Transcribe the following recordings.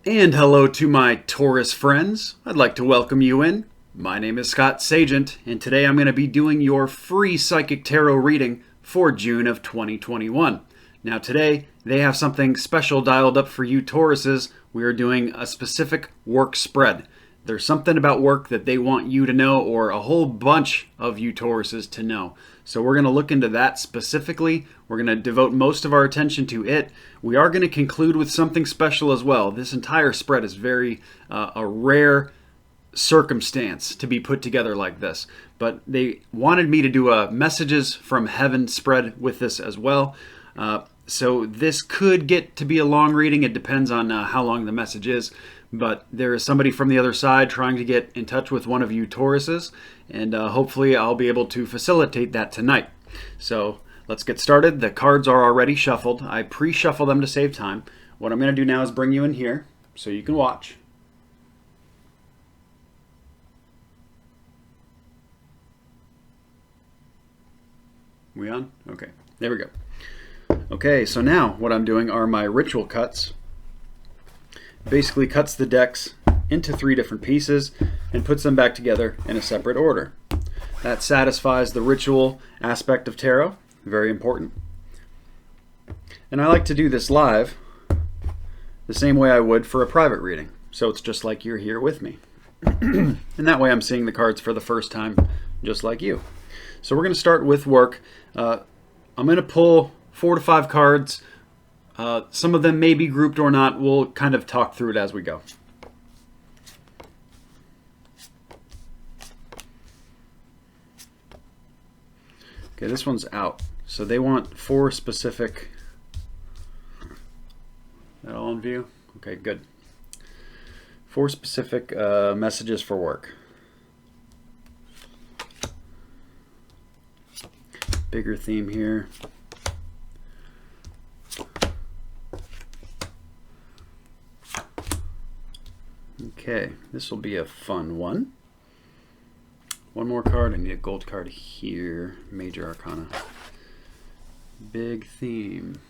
And hello to my Taurus friends. I'd like to welcome you in. My name is Scott Sagent, and today I'm going to be doing your free Psychic Tarot reading for June of 2021. Now today, they have something special dialed up for you Tauruses. We are doing a specific work spread. There's something about work that they want you to know, or a whole bunch of you Tauruses to know. So we're going to look into that specifically. We're going to devote most of our attention to it. We are going to conclude with something special as well. This entire spread is very a rare circumstance to be put together like this. But they wanted me to do a messages from heaven spread with this as well. So this could get to be a long reading. It depends on how long the message is. But there is somebody from the other side trying to get in touch with one of you Tauruses, and hopefully I'll be able to facilitate that tonight. So let's get started. The cards are already shuffled. I pre-shuffle them to save time. What I'm going to do now is bring you in here so you can watch. We on? Okay, there we go. Okay, so now what I'm doing are my ritual cuts. Basically cuts the decks into 3 different pieces and puts them back together in a separate order. That satisfies the ritual aspect of tarot. Very important. And I like to do this live the same way I would for a private reading. So it's just like you're here with me. And that way I'm seeing the cards for the first time just like you. So we're going to start with work. I'm going to pull 4 to 5 cards. Some of them may be grouped or not. We'll kind of talk through it as we go. Okay, this one's out. So they want 4 specific. Is that all in view? Okay, good. 4 specific messages for work. Bigger theme here. Okay, this will be a fun one. One more card. I need a gold card here. Major Arcana. Big theme.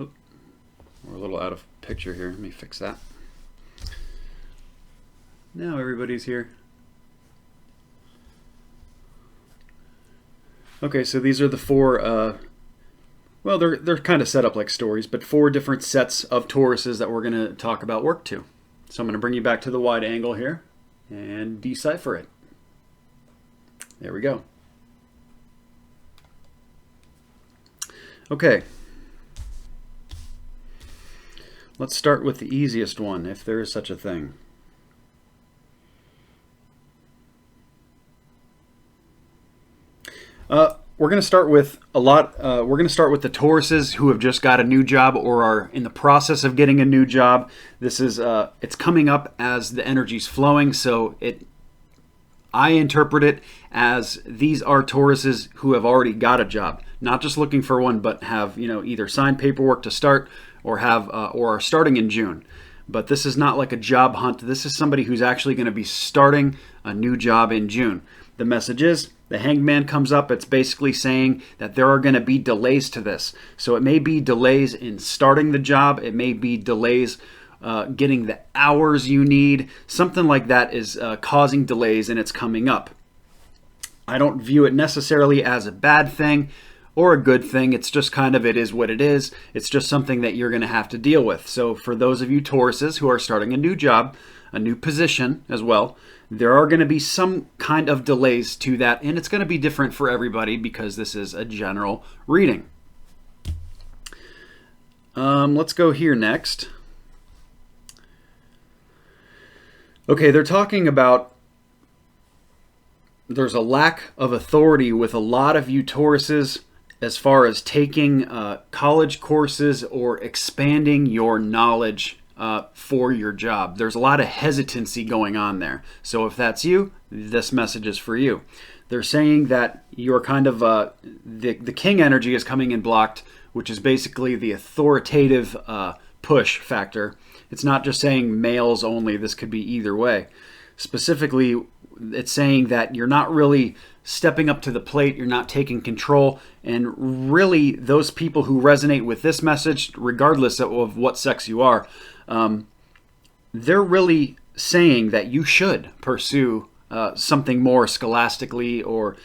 Oop. We're a little out of picture here. Let me fix that. Now everybody's here. Okay, so these are the 4 well, they're kind of set up like stories, but 4 different sets of Tauruses that we're going to talk about work to. So I'm going to bring you back to the wide angle here and decipher it. There we go. Okay. Let's start with the easiest one, if there is such a thing. We're going to start with we're going to start with the Tauruses who have just got a new job or are in the process of getting a new job. This is it's coming up as the energy's flowing, so I interpret it as these are Tauruses who have already got a job, not just looking for one, but have either signed paperwork to start or have or are starting in June. But this is not like a job hunt. This is somebody who's actually going to be starting a new job in June. The message is the Hanged Man comes up. It's basically saying that there are going to be delays to this. So it may be delays in starting the job. It may be delays getting the hours you need. Something like that is causing delays, and it's coming up. I don't view it necessarily as a bad thing or a good thing. It's just kind of, it is what it is. It's just something that you're going to have to deal with. So for those of you Tauruses who are starting a new job, a new position as well, there are going to be some kind of delays to that, and it's going to be different for everybody because this is a general reading. Let's go here next. Okay, they're talking about there's a lack of authority with a lot of you Tauruses as far as taking college courses or expanding your knowledge for your job. There's a lot of hesitancy going on there. So if that's you, this message is for you. They're saying that you're kind of, the king energy is coming in blocked, which is basically the authoritative push factor. It's not just saying males only. This could be either way. Specifically, it's saying that you're not really stepping up to the plate, you're not taking control, and really those people who resonate with this message, regardless of what sex you are, they're really saying that you should pursue something more scholastically or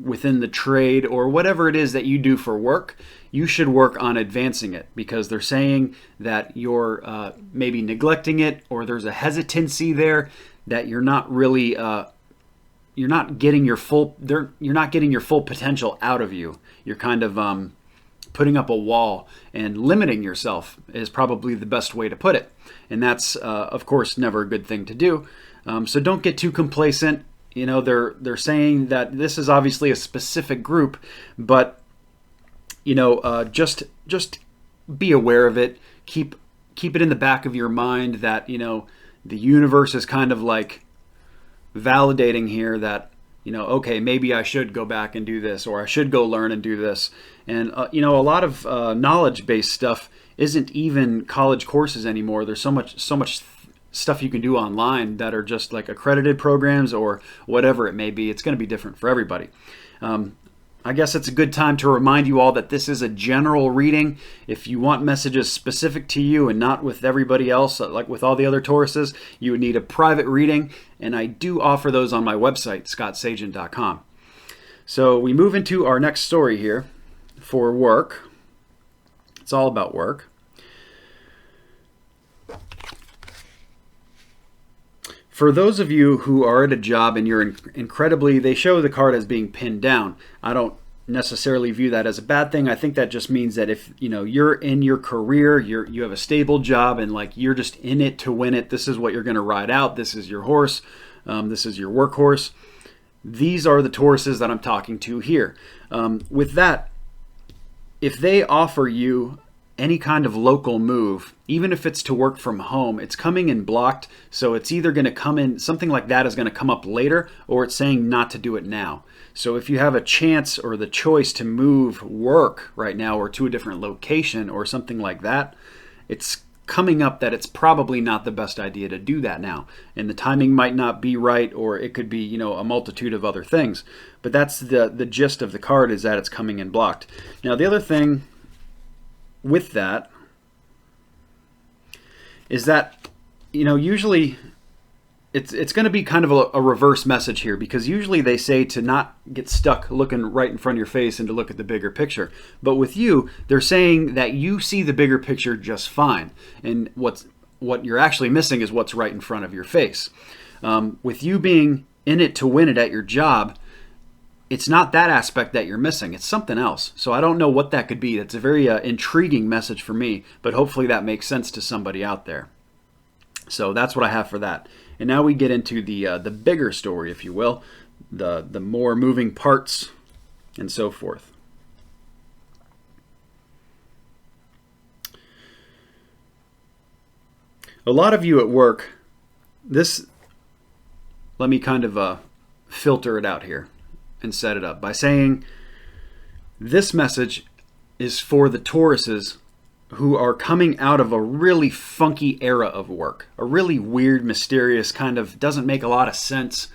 within the trade or whatever it is that you do for work. You should work on advancing it, because they're saying that you're maybe neglecting it, or there's a hesitancy there, that you're not really you're not getting your full potential out of you. You're kind of putting up a wall and limiting yourself is probably the best way to put it. And that's of course never a good thing to do. So don't get too complacent. You know, they're saying that this is obviously a specific group, but you know, just be aware of it. Keep it in the back of your mind that, you know, the universe is kind of like validating here that, you know, okay, maybe I should go back and do this, or I should go learn and do this. And you know, a lot of knowledge-based stuff isn't even college courses anymore. There's so much stuff you can do online that are just like accredited programs or whatever it may be. It's going to be different for everybody. I guess it's a good time to remind you all that this is a general reading. If you want messages specific to you and not with everybody else, like with all the other Tauruses, you would need a private reading, and I do offer those on my website, scottsagent.com. So we move into our next story here for work. It's all about work. For those of you who are at a job and you're incredibly, they show the card as being pinned down. I don't necessarily view that as a bad thing. I think that just means that if, you know, you're in your career, you have a stable job, and like you're just in it to win it. This is what you're going to ride out. This is your horse. This is your workhorse. These are the Tauruses that I'm talking to here. With that, if they offer you any kind of local move, even if it's to work from home, it's coming in blocked. So it's either going to come in, something like that is going to come up later, or it's saying not to do it now. So if you have a chance or the choice to move work right now or to a different location or something like that, it's coming up that it's probably not the best idea to do that now. And the timing might not be right, or it could be, you know, a multitude of other things. But that's the gist of the card, is that it's coming in blocked. Now the other thing with that is that, you know, usually it's going to be kind of a reverse message here, because usually they say to not get stuck looking right in front of your face and to look at the bigger picture. But with you, they're saying that you see the bigger picture just fine, and what you're actually missing is what's right in front of your face. With you being in it to win it at your job, it's not that aspect that you're missing. It's something else. So I don't know what that could be. That's a very intriguing message for me, but hopefully that makes sense to somebody out there. So that's what I have for that. And now we get into the bigger story, if you will, the more moving parts and so forth. A lot of you at work, let me kind of filter it out here and set it up by saying this message is for the Tauruses who are coming out of a really funky era of work, a really weird, mysterious, kind of doesn't make a lot of sense.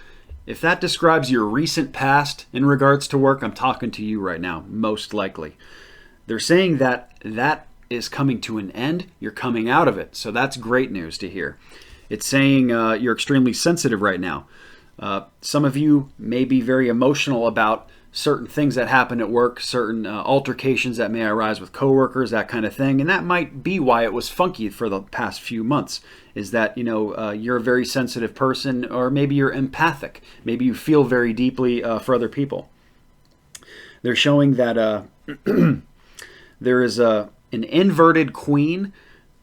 If that describes your recent past in regards to work, I'm talking to you right now, most likely. They're saying that that is coming to an end. You're coming out of it. So that's great news to hear. It's saying you're extremely sensitive right now. Some of you may be very emotional about certain things that happen at work, certain altercations that may arise with coworkers, that kind of thing. And that might be why it was funky for the past few months, is that, you know, you're a very sensitive person, or maybe you're empathic. Maybe you feel very deeply for other people. They're showing that there is an inverted queen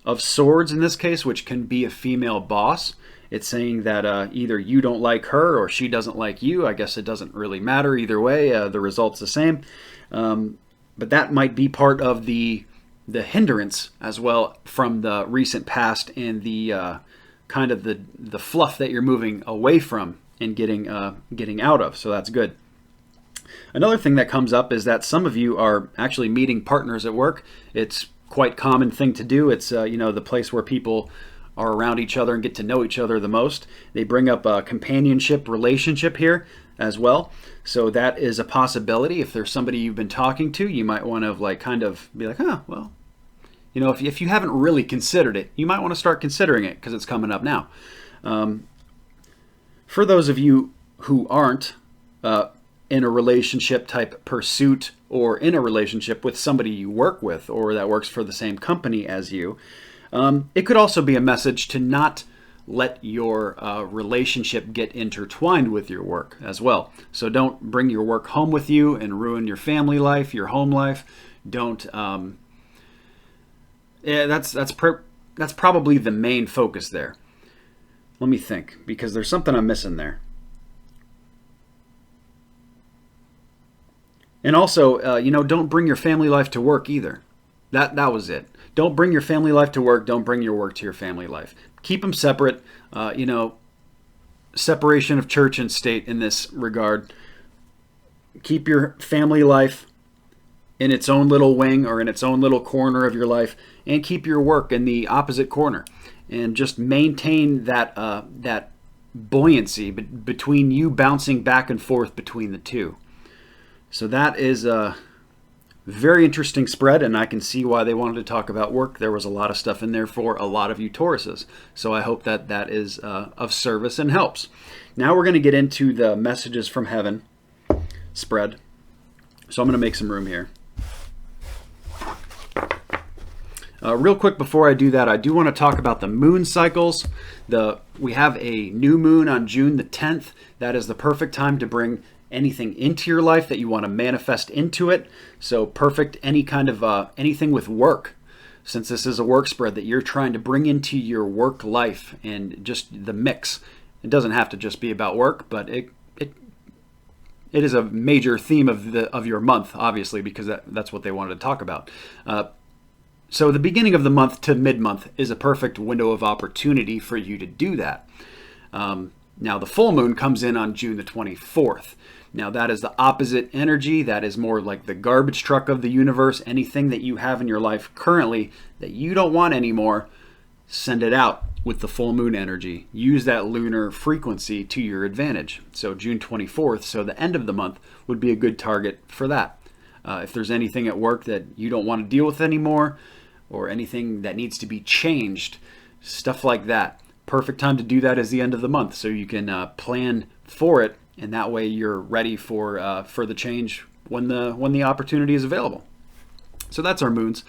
of swords in this case, which can be a female boss. It's saying that either you don't like her or she doesn't like you. I guess it doesn't really matter either way. The result's the same. But that might be part of the hindrance as well from the recent past, and the kind of the fluff that you're moving away from and getting out of. So that's good. Another thing that comes up is that some of you are actually meeting partners at work. It's quite common thing to do. It's you know, the place where people are around each other and get to know each other the most. They bring up a companionship relationship here as well. So that is a possibility. If there's somebody you've been talking to, you might want to like kind of be like, well, you know, if you haven't really considered it, you might want to start considering it because it's coming up now. For those of you who aren't in a relationship type pursuit or in a relationship with somebody you work with or that works for the same company as you, it could also be a message to not let your relationship get intertwined with your work as well. So don't bring your work home with you and ruin your family life, your home life. Don't. That's probably the main focus there. Let me think, because there's something I'm missing there. And also, you know, don't bring your family life to work either. That was it. Don't bring your family life to work. Don't bring your work to your family life. Keep them separate. You know, separation of church and state in this regard. Keep your family life in its own little wing or in its own little corner of your life, and keep your work in the opposite corner. And just maintain that that buoyancy between you bouncing back and forth between the two. So that is a very interesting spread, and I can see why they wanted to talk about work. There was a lot of stuff in there for a lot of you Tauruses. So I hope that that is of service and helps. Now we're going to get into the messages from heaven spread. So I'm going to make some room here. Real quick before I do that, I do want to talk about the moon cycles. We have a new moon on June the 10th. That is the perfect time to bring anything into your life that you want to manifest into it. So perfect any kind of anything with work, since this is a work spread that you're trying to bring into your work life and just the mix. It doesn't have to just be about work, but it is a major theme of your month, obviously, because that's what they wanted to talk about. So the beginning of the month to mid-month is a perfect window of opportunity for you to do that. Now the full moon comes in on June the 24th. Now that is the opposite energy. That is more like the garbage truck of the universe. Anything that you have in your life currently that you don't want anymore, send it out with the full moon energy. Use that lunar frequency to your advantage. So June 24th, so the end of the month, would be a good target for that. If there's anything at work that you don't want to deal with anymore, or anything that needs to be changed, stuff like that. Perfect time to do that is the end of the month, so you can plan for it, and that way you're ready for the change when the opportunity is available. So that's our moons.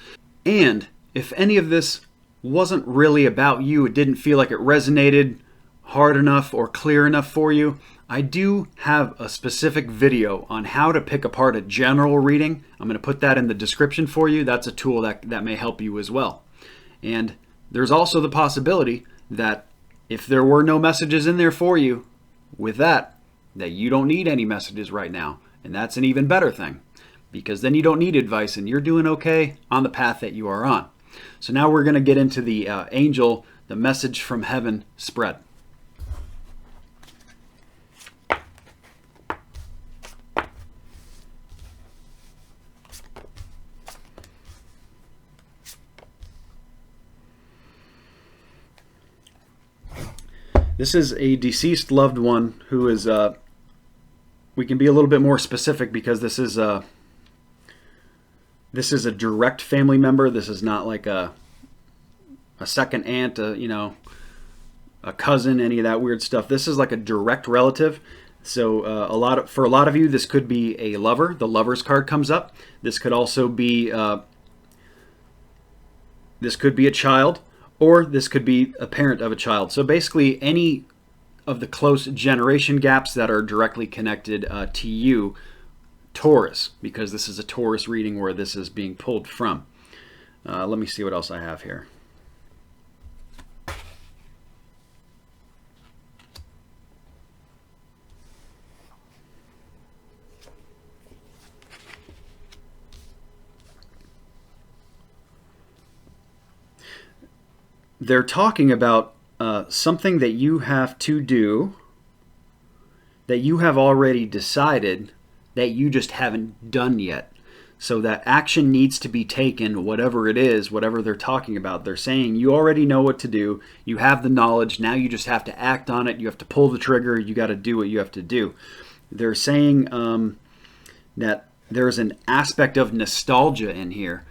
And if any of this wasn't really about you, it didn't feel like it resonated hard enough or clear enough for you, I do have a specific video on how to pick apart a general reading. I'm going to put that in the description for you. That's a tool that may help you as well. And there's also the possibility that if there were no messages in there for you with that you don't need any messages right now. And that's an even better thing, because then you don't need advice and you're doing okay on the path that you are on. So now we're going to get into the angel, the message from heaven spread. This is a deceased loved one who is, we can be a little bit more specific because this is a direct family member. This is not like a second aunt, a cousin, any of that weird stuff. This is like a direct relative. So for a lot of you, this could be a lover. The lover's card comes up. This could also be a child. Or this could be a parent of a child. So basically any of the close generation gaps that are directly connected to you, Taurus, because this is a Taurus reading where this is being pulled from. Let me see what else I have here. They're talking about something that you have to do, that you have already decided that you just haven't done yet. So that action needs to be taken, whatever it is, whatever they're talking about. They're saying you already know what to do. You have the knowledge. Now you just have to act on it. You have to pull the trigger. You got to do what you have to do. They're saying that there's an aspect of nostalgia in here,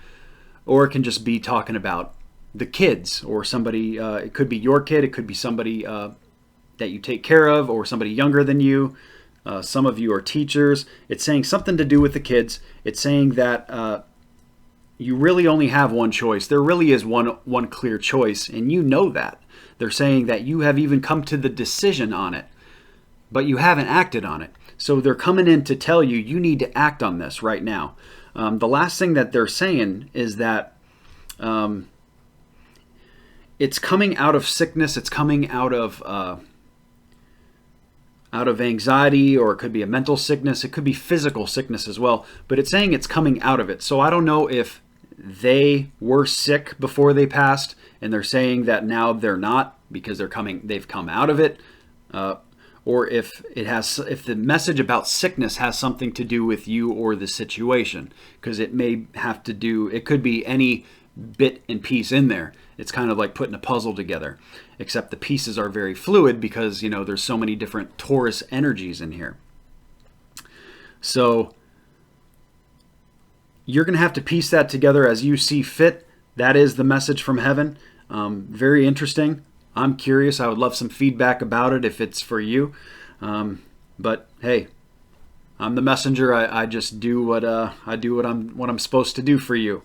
or it can just be talking about the kids or somebody. It could be your kid. It could be somebody that you take care of, or somebody younger than you. Some of you are teachers. It's saying something to do with the kids. It's saying that you really only have one choice. There really is one clear choice, and you know that. They're saying that you have even come to the decision on it, but you haven't acted on it. So they're coming in to tell you, you need to act on this right now. The last thing that they're saying is that it's coming out of sickness. It's coming out of anxiety, or it could be a mental sickness. It could be physical sickness as well, but it's saying it's coming out of it. So I don't know if they were sick before they passed and they're saying that now they're not because they've come out of it, or if the message about sickness has something to do with you or the situation, because it could be any bit and piece in there. It's kind of like putting a puzzle together, except the pieces are very fluid because, there's so many different Taurus energies in here. So you're going to have to piece that together as you see fit. That is the message from heaven. Very interesting. I'm curious. I would love some feedback about it if it's for you. But hey, I'm the messenger. I just do what I'm supposed to do for you.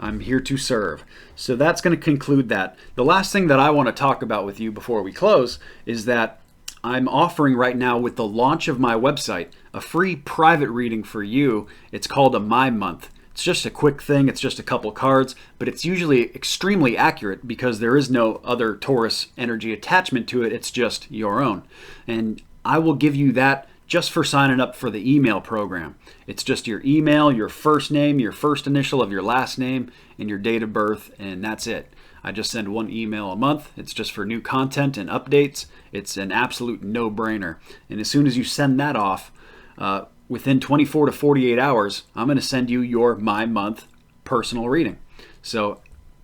I'm here to serve. So that's going to conclude that. The last thing that I want to talk about with you before we close is that I'm offering right now, with the launch of my website, a free private reading for you. It's called a My Month. It's just a quick thing. It's just a couple cards, but it's usually extremely accurate because there is no other Taurus energy attachment to it. It's just your own. And I will give you that just for signing up for the email program. It's just your email, your first name, your first initial of your last name, and your date of birth, and that's it. I just send one email a month. It's just for new content and updates. It's an absolute no-brainer. And as soon as you send that off, within 24 to 48 hours, I'm going to send you your My Month personal reading. So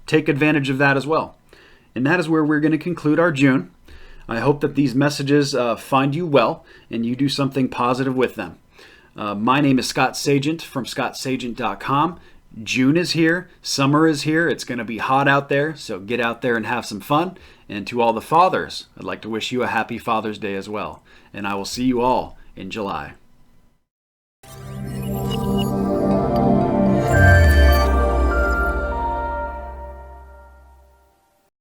take advantage of that as well. And that is where we're going to conclude our June. I hope that these messages find you well and you do something positive with them. My name is Scott Sagent from scottsagent.com. June is here. Summer is here. It's going to be hot out there, so get out there and have some fun. And to all the fathers, I'd like to wish you a happy Father's Day as well. And I will see you all in July.